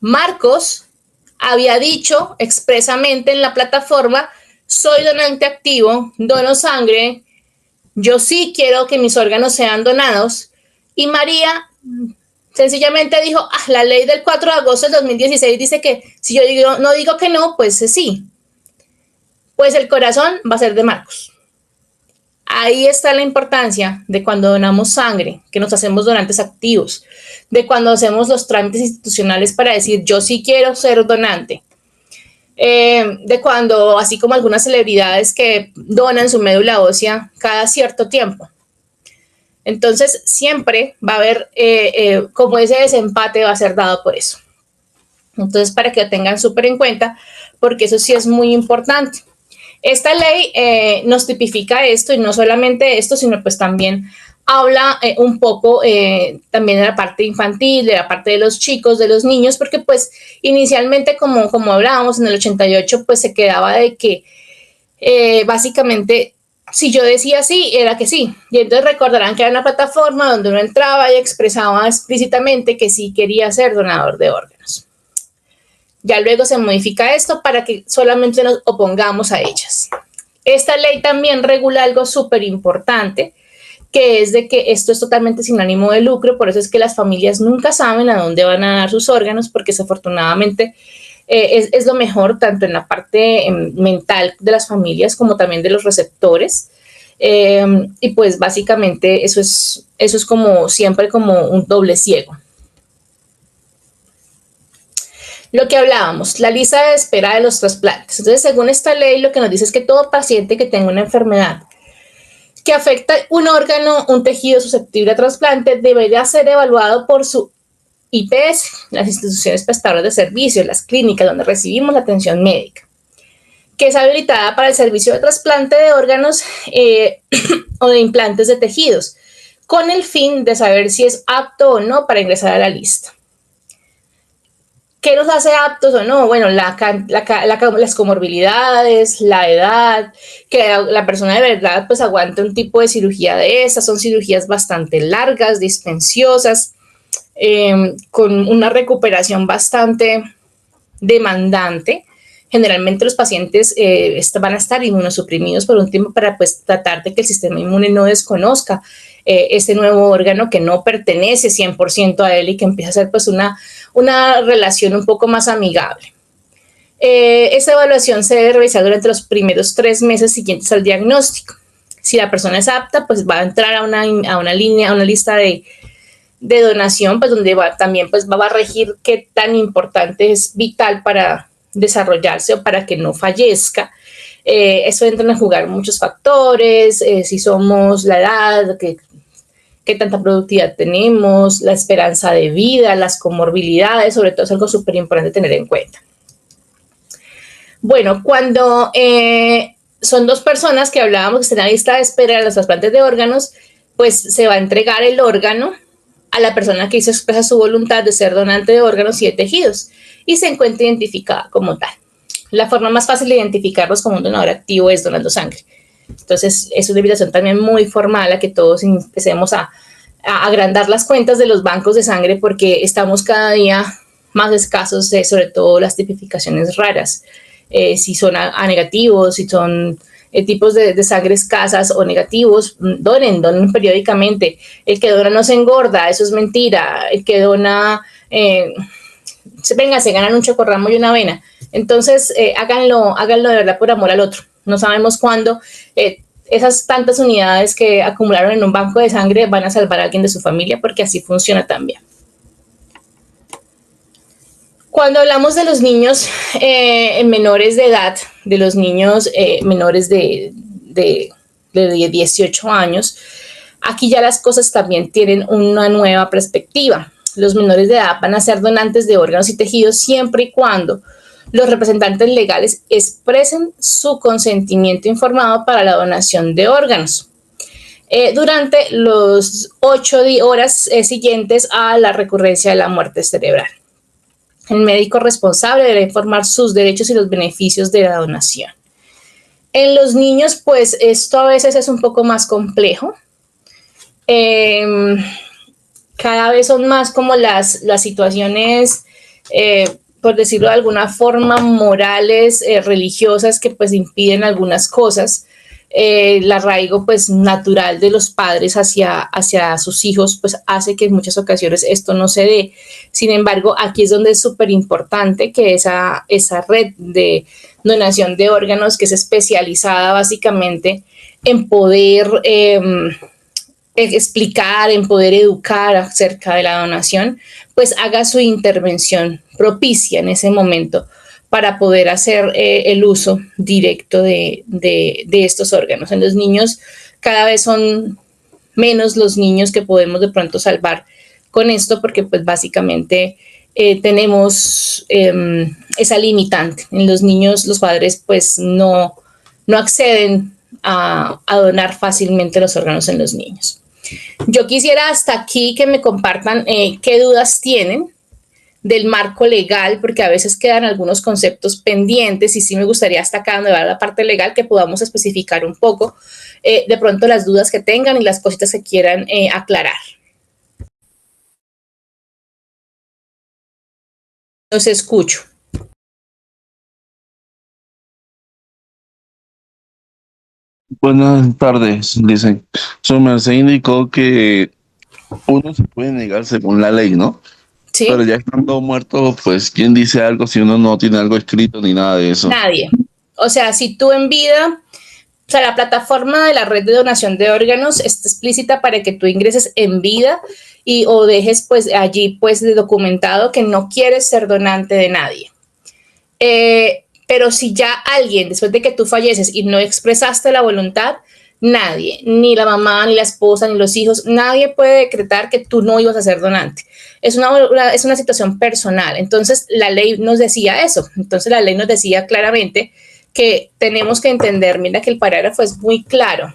Marcos había dicho expresamente en la plataforma: soy donante activo, dono sangre, yo sí quiero que mis órganos sean donados. Y María sencillamente dijo: la ley del 4 de agosto del 2016 dice que si yo no digo que no, pues sí. Pues el corazón va a ser de Marcos. Ahí está la importancia de cuando donamos sangre, que nos hacemos donantes activos, de cuando hacemos los trámites institucionales para decir yo sí quiero ser donante, de cuando, así como algunas celebridades que donan su médula ósea cada cierto tiempo. Entonces siempre va a haber como ese desempate va a ser dado por eso. Entonces, para que lo tengan súper en cuenta, porque eso sí es muy importante. Esta ley nos tipifica esto, y no solamente esto, sino pues también habla un poco también de la parte infantil, de la parte de los chicos, de los niños, porque pues inicialmente, como hablábamos en el 88, pues se quedaba de que básicamente si yo decía sí, era que sí. Y entonces recordarán que era una plataforma donde uno entraba y expresaba explícitamente que sí quería ser donador de órganos. Ya luego se modifica esto para que solamente nos opongamos a ellas. Esta ley también regula algo súper importante, que es de que esto es totalmente sin ánimo de lucro. Por eso es que las familias nunca saben a dónde van a dar sus órganos, porque desafortunadamente es lo mejor tanto en la parte mental de las familias como también de los receptores. Y pues básicamente eso es como siempre como un doble ciego. Lo que hablábamos, la lista de espera de los trasplantes. Entonces, según esta ley, lo que nos dice es que todo paciente que tenga una enfermedad que afecta un órgano, un tejido susceptible a trasplante, debería ser evaluado por su IPS, las instituciones prestadoras de servicios, las clínicas donde recibimos la atención médica, que es habilitada para el servicio de trasplante de órganos o de implantes de tejidos, con el fin de saber si es apto o no para ingresar a la lista. ¿Qué nos hace aptos o no? Bueno, las comorbilidades, la edad, que la persona de verdad pues aguante un tipo de cirugía de esas. Son cirugías bastante largas, dispensiosas, con una recuperación bastante demandante. Generalmente los pacientes van a estar inmunosuprimidos por un tiempo para pues tratar de que el sistema inmune no desconozca este nuevo órgano que no pertenece 100% a él y que empieza a ser pues una relación un poco más amigable. Esa evaluación se debe realizar durante los primeros 3 meses siguientes al diagnóstico. Si la persona es apta, pues va a entrar a una lista de donación, pues donde también pues va a regir qué tan importante es vital para desarrollarse o para que no fallezca. Eso entran a jugar muchos factores, si somos la edad, qué tanta productividad tenemos, la esperanza de vida, las comorbilidades, sobre todo es algo súper importante tener en cuenta. Bueno, cuando son 2 personas que hablábamos que están en la lista de espera de los trasplantes de órganos, pues se va a entregar el órgano a la persona que expresa su voluntad de ser donante de órganos y de tejidos y se encuentra identificada como tal. La forma más fácil de identificarlos como un donador activo es donando sangre. Entonces, es una invitación también muy formal a que todos empecemos a agrandar las cuentas de los bancos de sangre, porque estamos cada día más escasos, sobre todo las tipificaciones raras. Si son A negativos, si son tipos de sangre escasas o negativos, donen periódicamente. El que dona no se engorda, eso es mentira. El que dona, se ganan un chocorramo y una avena. Entonces, háganlo de verdad por amor al otro. No sabemos cuándo esas tantas unidades que acumularon en un banco de sangre van a salvar a alguien de su familia, porque así funciona también. Cuando hablamos de los niños menores de edad, de los niños menores de 18 años, aquí ya las cosas también tienen una nueva perspectiva. Los menores de edad van a ser donantes de órganos y tejidos siempre y cuando los representantes legales expresen su consentimiento informado para la donación de órganos durante los 8 horas siguientes a la recurrencia de la muerte cerebral. El médico responsable deberá informar sus derechos y los beneficios de la donación. En los niños, pues esto a veces es un poco más complejo. Cada vez son más como las situaciones, por decirlo de alguna forma, morales, religiosas, que pues impiden algunas cosas. El arraigo pues natural de los padres hacia sus hijos pues hace que en muchas ocasiones esto no se dé. Sin embargo, aquí es donde es súper importante que esa red de donación de órganos, que es especializada básicamente en poder explicar, en poder educar acerca de la donación, pues haga su intervención propicia en ese momento para poder hacer el uso directo de estos órganos. En los niños cada vez son menos los niños que podemos de pronto salvar con esto, porque pues básicamente tenemos esa limitante. En los niños los padres pues no acceden a donar fácilmente los órganos en los niños. Yo quisiera hasta aquí que me compartan qué dudas tienen del marco legal, porque a veces quedan algunos conceptos pendientes y sí me gustaría hasta acá donde va la parte legal que podamos especificar un poco de pronto las dudas que tengan y las cositas que quieran aclarar. Los escucho. Buenas tardes, dicen. Su merced indicó que uno se puede negar según la ley, ¿no? ¿Sí? Pero ya estando muerto, pues, ¿quién dice algo si uno no tiene algo escrito ni nada de eso? Nadie. O sea, si tú en vida, o sea, la plataforma de la red de donación de órganos está explícita para que tú ingreses en vida o dejes pues allí pues documentado que no quieres ser donante de nadie. Pero si ya alguien, después de que tú falleces y no expresaste la voluntad, nadie, ni la mamá, ni la esposa, ni los hijos, nadie puede decretar que tú no ibas a ser donante. Es una situación personal. Entonces, la ley nos decía eso. Entonces, la ley nos decía claramente que tenemos que entender, mira que el parágrafo es muy claro.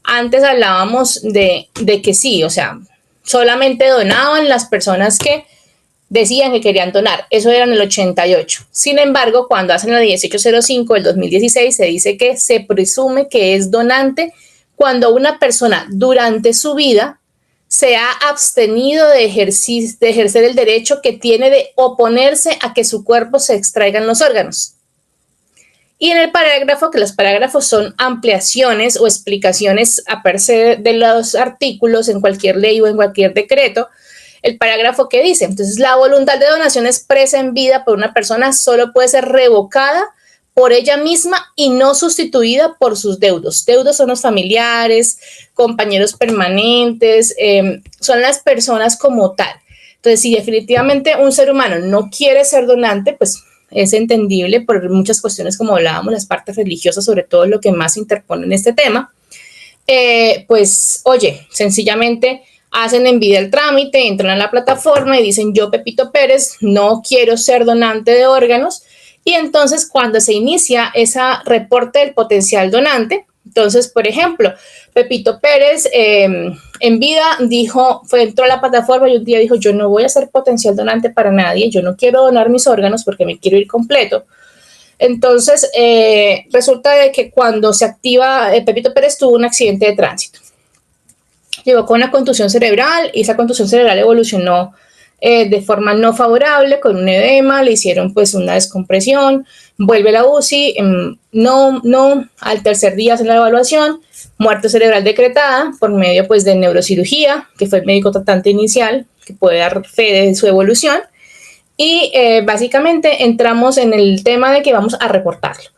Antes hablábamos de que sí, o sea, solamente donaban las personas que decían que querían donar. Eso era en el 88. Sin embargo, cuando hacen la 1805 del 2016, se dice que se presume que es donante cuando una persona durante su vida se ha abstenido de ejercer el derecho que tiene de oponerse a que su cuerpo se extraigan los órganos. Y en el parágrafo, que los parágrafos son ampliaciones o explicaciones a per se de los artículos en cualquier ley o en cualquier decreto, el parágrafo que dice, entonces la voluntad de donación expresa en vida por una persona solo puede ser revocada por ella misma y no sustituida por sus deudos. Deudos son los familiares, compañeros permanentes, son las personas como tal. Entonces, si definitivamente un ser humano no quiere ser donante, pues es entendible por muchas cuestiones, como hablábamos, las partes religiosas, sobre todo lo que más interpone en este tema, pues, oye, sencillamente hacen en vida el trámite, entran a la plataforma y dicen, yo, Pepito Pérez, no quiero ser donante de órganos. Y entonces, cuando se inicia ese reporte del potencial donante, entonces, por ejemplo, Pepito Pérez en vida entró a la plataforma y un día dijo, yo no voy a ser potencial donante para nadie, yo no quiero donar mis órganos porque me quiero ir completo. Entonces, resulta de que cuando se activa, Pepito Pérez tuvo un accidente de tránsito. Llegó con una contusión cerebral y esa contusión cerebral evolucionó de forma no favorable, con un edema, le hicieron pues una descompresión, vuelve a la UCI, al tercer día hacen la evaluación, muerte cerebral decretada por medio pues de neurocirugía, que fue el médico tratante inicial, que puede dar fe de su evolución, y básicamente entramos en el tema de que vamos a reportarlo.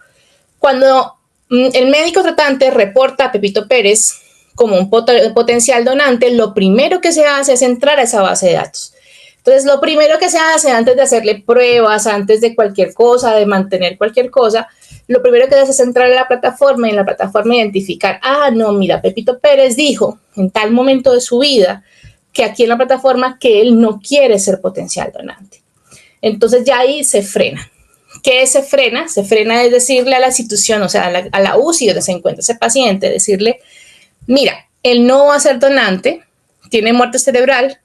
Cuando el médico tratante reporta a Pepito Pérez como un potencial donante, lo primero que se hace es entrar a esa base de datos. Entonces, lo primero que se hace antes de hacerle pruebas, antes de cualquier cosa, de mantener cualquier cosa, lo primero que se hace es entrar a la plataforma y en la plataforma identificar, no, mira, Pepito Pérez dijo en tal momento de su vida que aquí en la plataforma que él no quiere ser potencial donante. Entonces, ya ahí se frena. ¿Qué se frena? Se frena es decirle a la institución, o sea, a la UCI donde se encuentra ese paciente, decirle, mira, él no va a ser donante, tiene muerte cerebral,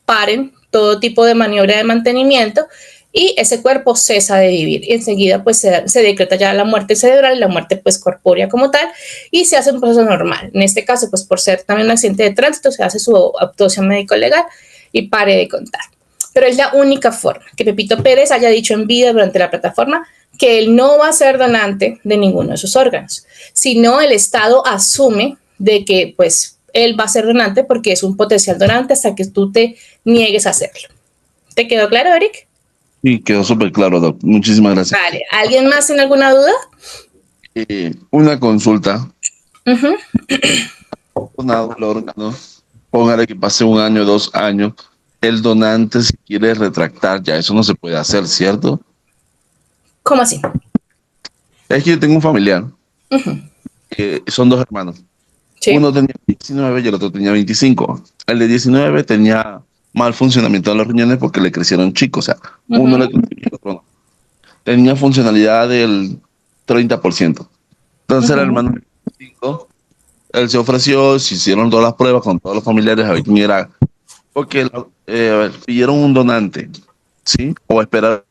paren, todo tipo de maniobra de mantenimiento y ese cuerpo cesa de vivir y enseguida pues se decreta ya la muerte cerebral y la muerte pues corpórea como tal y se hace un proceso normal. En este caso pues por ser también un accidente de tránsito se hace su autopsia médico legal y pare de contar. Pero es la única forma que Pepito Pérez haya dicho en vida durante la plataforma que él no va a ser donante de ninguno de sus órganos, sino el Estado asume de que pues él va a ser donante porque es un potencial donante hasta que tú te niegues a hacerlo. ¿Te quedó claro, Eric? Sí, quedó súper claro, Doc. Muchísimas gracias. Vale, ¿alguien más tiene alguna duda? Una consulta. Donado el órgano, póngale que pase 1 año, 2 años, el donante si quiere retractar, ya eso no se puede hacer, ¿cierto? ¿Cómo así? Es que yo tengo un familiar, son 2 hermanos. Sí. Uno tenía 19 y el otro tenía 25. El de 19 tenía mal funcionamiento de los riñones porque le crecieron chicos, o sea, uno le creció y el otro no. Tenía funcionalidad del 30%. Entonces el hermano de 25, él se ofreció, se hicieron todas las pruebas con todos los familiares a ver quién era, porque pidieron un donante, ¿sí? O esperar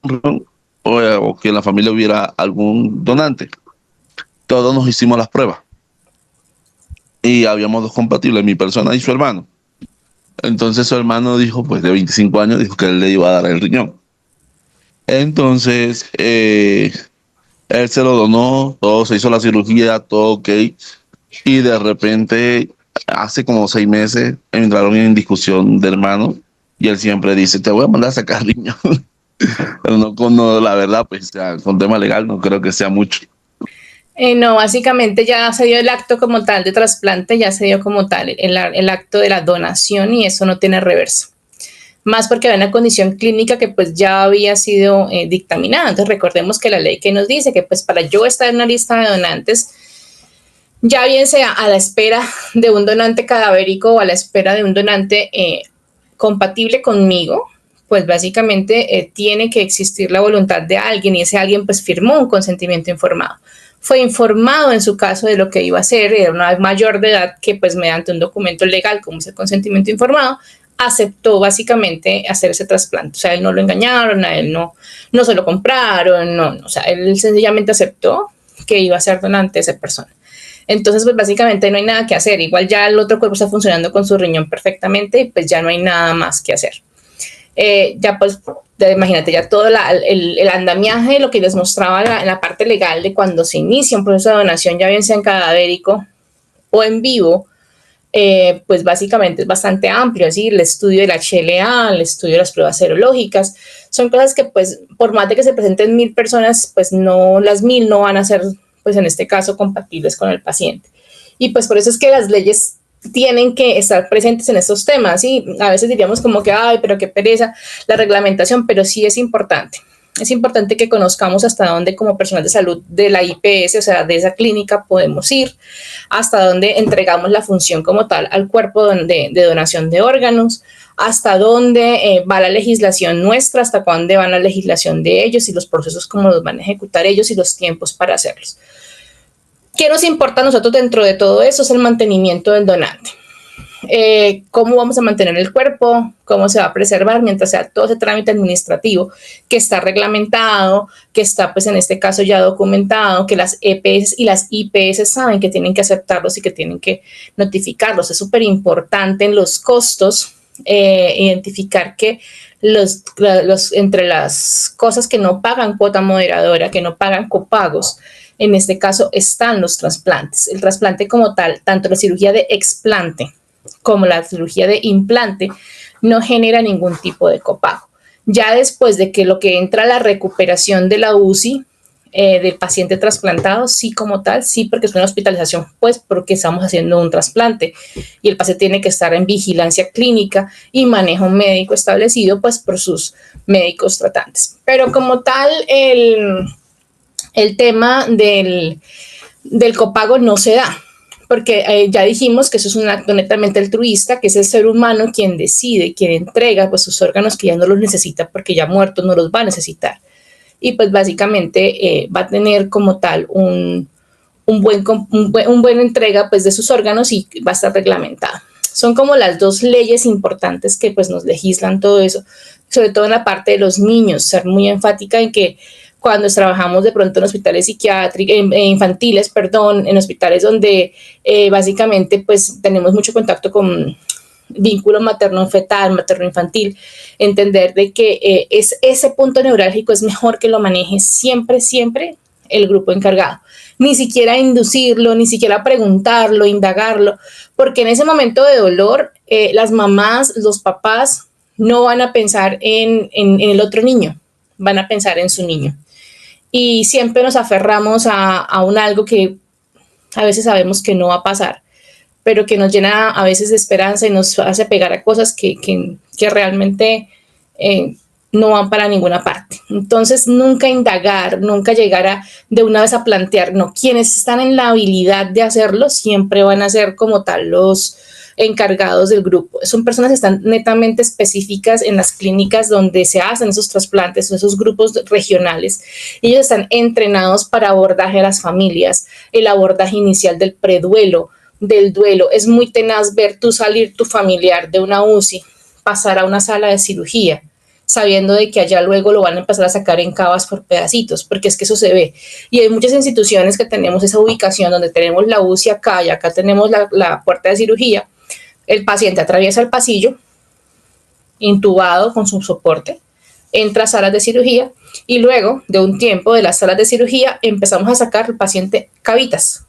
o que en la familia hubiera algún donante. Todos nos hicimos las pruebas y habíamos 2 compatibles, mi persona y su hermano. Entonces su hermano dijo, pues de 25 años, dijo que él le iba a dar el riñón. Entonces, él se lo donó, todo, se hizo la cirugía, todo ok. Y de repente, hace como 6 meses, entraron en discusión de hermanos y él siempre dice, te voy a mandar a sacar riñón. Pero no, la verdad, pues o sea, con tema legal no creo que sea mucho. No, básicamente ya se dio el acto como tal de trasplante, ya se dio como tal el acto de la donación y eso no tiene reversa. Más porque había una condición clínica que pues ya había sido dictaminada. Entonces recordemos que la ley que nos dice que pues para yo estar en una lista de donantes, ya bien sea a la espera de un donante cadavérico o a la espera de un donante compatible conmigo, pues básicamente tiene que existir la voluntad de alguien y ese alguien pues firmó un consentimiento informado. Fue informado en su caso de lo que iba a hacer, era una mayor de edad que pues mediante un documento legal como es el consentimiento informado, aceptó básicamente hacer ese trasplante. O sea, él no lo engañaron, a él no se lo compraron, no, o sea, él sencillamente aceptó que iba a ser donante de esa persona. Entonces, pues básicamente no hay nada que hacer. Igual ya el otro cuerpo está funcionando con su riñón perfectamente y pues ya no hay nada más que hacer. Ya pues, imagínate, ya todo el andamiaje, lo que les mostraba en la parte legal de cuando se inicia un proceso de donación, ya bien sea en cadavérico o en vivo, pues básicamente es bastante amplio, así el estudio de la HLA, el estudio de las pruebas serológicas, son cosas que pues por más de que se presenten 1000 personas, pues no, las 1000 no van a ser, pues en este caso, compatibles con el paciente. Y pues por eso es que las leyes tienen que estar presentes en estos temas, y a veces diríamos como que, ay, pero qué pereza la reglamentación, pero sí es importante. Es importante que conozcamos hasta dónde como personal de salud de la IPS, o sea, de esa clínica, podemos ir, hasta dónde entregamos la función como tal al cuerpo de donación de órganos, hasta dónde va la legislación nuestra, hasta dónde va la legislación de ellos y los procesos como los van a ejecutar ellos y los tiempos para hacerlos. ¿Qué nos importa a nosotros dentro de todo eso? Es el mantenimiento del donante. Cómo vamos a mantener el cuerpo, cómo se va a preservar mientras sea todo ese trámite administrativo que está reglamentado, que está pues en este caso ya documentado, que las EPS y las IPS saben que tienen que aceptarlos y que tienen que notificarlos. Es súper importante en los costos identificar que entre las cosas que no pagan cuota moderadora, que no pagan copagos, en este caso están los trasplantes. El trasplante como tal, tanto la cirugía de explante como la cirugía de implante, no genera ningún tipo de copago. Ya después de que lo que entra la recuperación de la UCI del paciente trasplantado, sí como tal, sí, porque es una hospitalización, pues porque estamos haciendo un trasplante y el paciente tiene que estar en vigilancia clínica y manejo médico establecido pues por sus médicos tratantes. Pero como tal, el tema del copago no se da, porque ya dijimos que eso es un acto netamente altruista, que es el ser humano quien decide, quien entrega pues sus órganos que ya no los necesita porque ya muertos no los va a necesitar. Y pues básicamente va a tener como tal un buen entrega pues de sus órganos y va a estar reglamentado. Son como las dos leyes importantes que pues nos legislan todo eso, sobre todo en la parte de los niños, ser muy enfática en que cuando trabajamos de pronto en hospitales psiquiátricos, infantiles, en hospitales donde básicamente pues tenemos mucho contacto con vínculo materno-fetal, materno-infantil, entender de que ese punto neurálgico es mejor que lo maneje siempre el grupo encargado. Ni siquiera inducirlo, ni siquiera preguntarlo, indagarlo, porque en ese momento de dolor, las mamás, los papás no van a pensar en el otro niño, van a pensar en su niño. Y siempre nos aferramos a un algo que a veces sabemos que no va a pasar, pero que nos llena a veces de esperanza y nos hace pegar a cosas que realmente no van para ninguna parte. Entonces, nunca indagar, nunca llegar de una vez a plantear, no, quienes están en la habilidad de hacerlo siempre van a ser como tal los encargados del grupo. Son personas que están netamente específicas en las clínicas donde se hacen esos trasplantes, esos grupos regionales. Ellos están entrenados para abordaje a las familias, el abordaje inicial del preduelo, del duelo. Es muy tenaz ver tú salir tu familiar de una UCI, pasar a una sala de cirugía, sabiendo de que allá luego lo van a empezar a sacar en cavas por pedacitos, porque es que eso se ve. Y hay muchas instituciones que tenemos esa ubicación donde tenemos la UCI acá y acá tenemos la puerta de cirugía. El paciente atraviesa el pasillo, intubado con su soporte, entra a salas de cirugía y luego de un tiempo de las salas de cirugía empezamos a sacar al paciente cavitas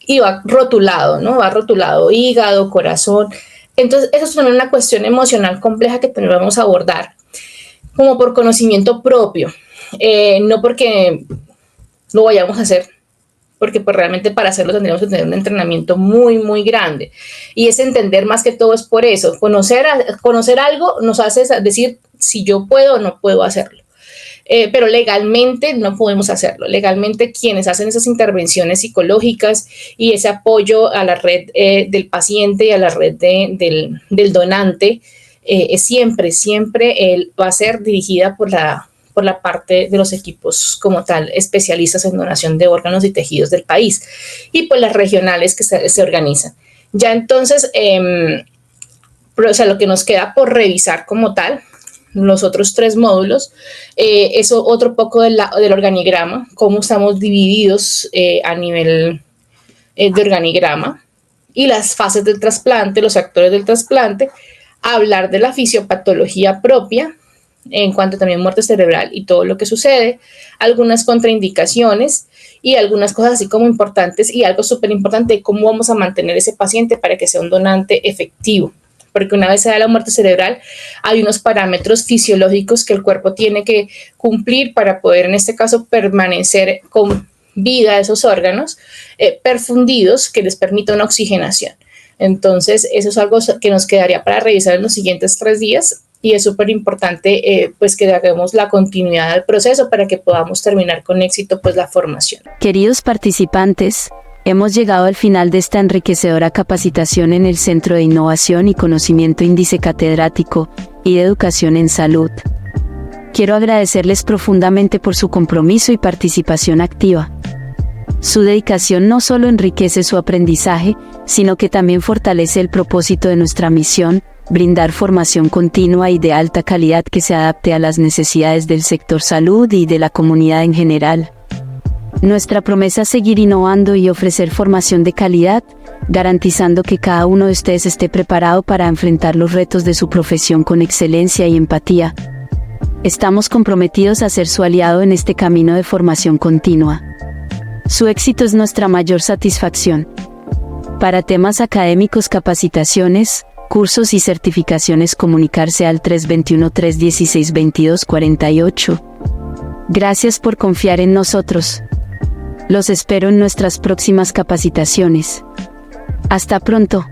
y va rotulado, ¿no? Va rotulado hígado, corazón. Entonces, eso es también una cuestión emocional compleja que también vamos a abordar como por conocimiento propio, no porque lo vayamos a hacer, porque pues realmente para hacerlo tendríamos que tener un entrenamiento muy, muy grande. Y es entender más que todo es por eso. Conocer algo nos hace decir si yo puedo o no puedo hacerlo. Pero legalmente no podemos hacerlo. Legalmente quienes hacen esas intervenciones psicológicas y ese apoyo a la red del paciente y a la red del donante, siempre va a ser dirigida por la parte de los equipos como tal, especialistas en donación de órganos y tejidos del país, y pues las regionales que se organizan. Ya entonces, lo que nos queda por revisar como tal, los otros 3 módulos, eso otro poco del organigrama, cómo estamos divididos a nivel de organigrama, y las fases del trasplante, los actores del trasplante, hablar de la fisiopatología propia, en cuanto también muerte cerebral y todo lo que sucede, algunas contraindicaciones y algunas cosas así como importantes y algo súper importante, cómo vamos a mantener ese paciente para que sea un donante efectivo. Porque una vez se da la muerte cerebral, hay unos parámetros fisiológicos que el cuerpo tiene que cumplir para poder, en este caso, permanecer con vida esos órganos perfundidos que les permita una oxigenación. Entonces, eso es algo que nos quedaría para revisar en los siguientes 3 días y es súper importante pues que hagamos la continuidad del proceso para que podamos terminar con éxito pues la formación. Queridos participantes, hemos llegado al final de esta enriquecedora capacitación en el Centro de Innovación y Conocimiento Índice Catedrático y de Educación en Salud. Quiero agradecerles profundamente por su compromiso y participación activa. Su dedicación no solo enriquece su aprendizaje, sino que también fortalece el propósito de nuestra misión, brindar formación continua y de alta calidad que se adapte a las necesidades del sector salud y de la comunidad en general. Nuestra promesa es seguir innovando y ofrecer formación de calidad, garantizando que cada uno de ustedes esté preparado para enfrentar los retos de su profesión con excelencia y empatía. Estamos comprometidos a ser su aliado en este camino de formación continua. Su éxito es nuestra mayor satisfacción. Para temas académicos, capacitaciones, cursos y certificaciones, comunicarse al 321-316-2248. Gracias por confiar en nosotros. Los espero en nuestras próximas capacitaciones. Hasta pronto.